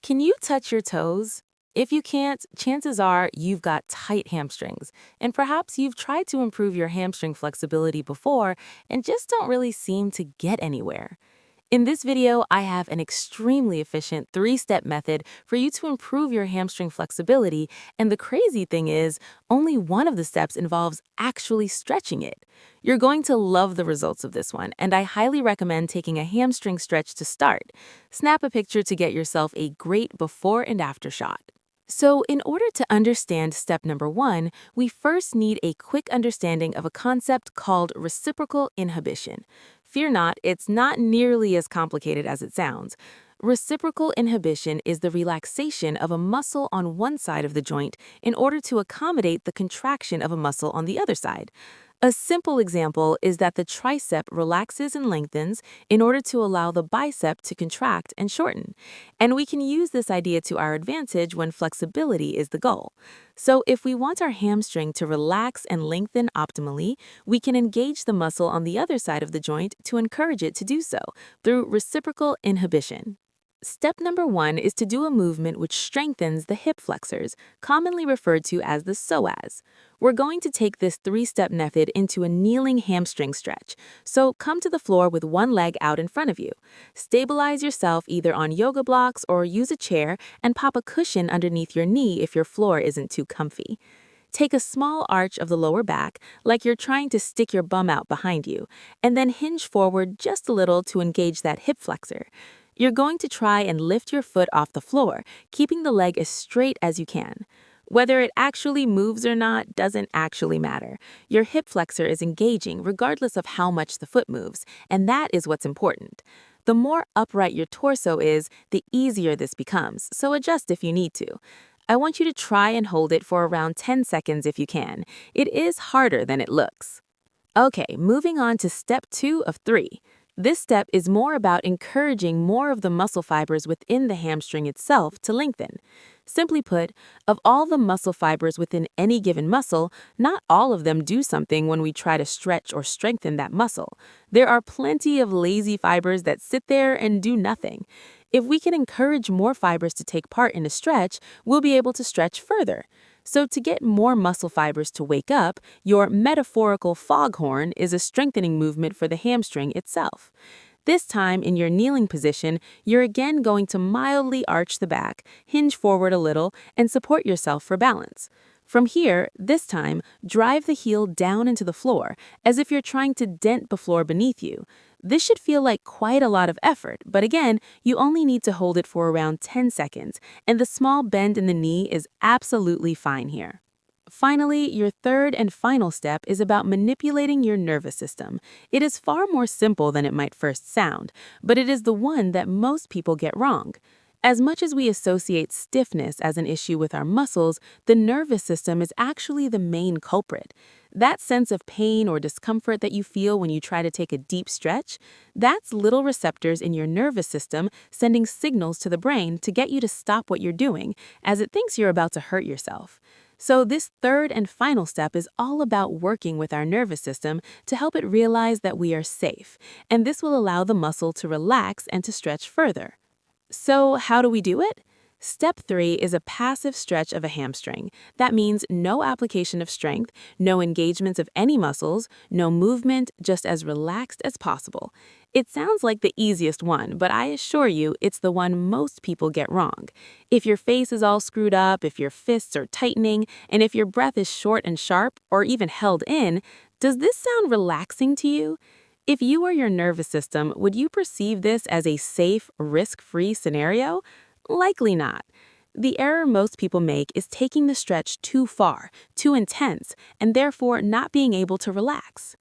Can you touch your toes? If you can't, chances are you've got tight hamstrings, and perhaps you've tried to improve your hamstring flexibility before and just don't really seem to get anywhere. In this video, I have an extremely efficient 3-step method for you to improve your hamstring flexibility, and the crazy thing is, only one of the steps involves actually stretching it. You're going to love the results of this one, and I highly recommend taking a hamstring stretch to start. Snap a picture to get yourself a great before and after shot. So, in order to understand step number 1, we first need a quick understanding of a concept called reciprocal inhibition. Fear not, it's not nearly as complicated as it sounds. Reciprocal inhibition is the relaxation of a muscle on one side of the joint in order to accommodate the contraction of a muscle on the other side. A simple example is that the tricep relaxes and lengthens in order to allow the bicep to contract and shorten. And we can use this idea to our advantage when flexibility is the goal. So if we want our hamstring to relax and lengthen optimally, we can engage the muscle on the other side of the joint to encourage it to do so through reciprocal inhibition. Step number 1 is to do a movement which strengthens the hip flexors, commonly referred to as the psoas. We're going to take this 3-step method into a kneeling hamstring stretch, so come to the floor with one leg out in front of you. Stabilize yourself either on yoga blocks or use a chair and pop a cushion underneath your knee if your floor isn't too comfy. Take a small arch of the lower back, like you're trying to stick your bum out behind you, and then hinge forward just a little to engage that hip flexor. You're going to try and lift your foot off the floor, keeping the leg as straight as you can. Whether it actually moves or not doesn't actually matter. Your hip flexor is engaging regardless of how much the foot moves, and that is what's important. The more upright your torso is, the easier this becomes, so adjust if you need to. I want you to try and hold it for around 10 seconds if you can. It is harder than it looks. Okay, moving on to step 2 of 3. This step is more about encouraging more of the muscle fibers within the hamstring itself to lengthen. Simply put, of all the muscle fibers within any given muscle, not all of them do something when we try to stretch or strengthen that muscle. There are plenty of lazy fibers that sit there and do nothing. If we can encourage more fibers to take part in a stretch, we'll be able to stretch further. So to get more muscle fibers to wake up, your metaphorical foghorn is a strengthening movement for the hamstring itself. This time, in your kneeling position, you're again going to mildly arch the back, hinge forward a little, and support yourself for balance. From here, this time, drive the heel down into the floor, as if you're trying to dent the floor beneath you. This should feel like quite a lot of effort, but again, you only need to hold it for around 10 seconds, and the small bend in the knee is absolutely fine here. Finally, your third and final step is about manipulating your nervous system. It is far more simple than it might first sound, but it is the one that most people get wrong. As much as we associate stiffness as an issue with our muscles, the nervous system is actually the main culprit. That sense of pain or discomfort that you feel when you try to take a deep stretch, that's little receptors in your nervous system sending signals to the brain to get you to stop what you're doing, as it thinks you're about to hurt yourself. So this third and final step is all about working with our nervous system to help it realize that we are safe, and this will allow the muscle to relax and to stretch further. So how do we do it? Step 3 is a passive stretch of a hamstring. That means no application of strength, no engagements of any muscles, no movement, just as relaxed as possible. It sounds like the easiest one, but I assure you it's the one most people get wrong. If your face is all screwed up, if your fists are tightening, and if your breath is short and sharp, or even held in, does this sound relaxing to you? If you were your nervous system, would you perceive this as a safe, risk-free scenario? Likely not. The error most people make is taking the stretch too far, too intense, and therefore not being able to relax.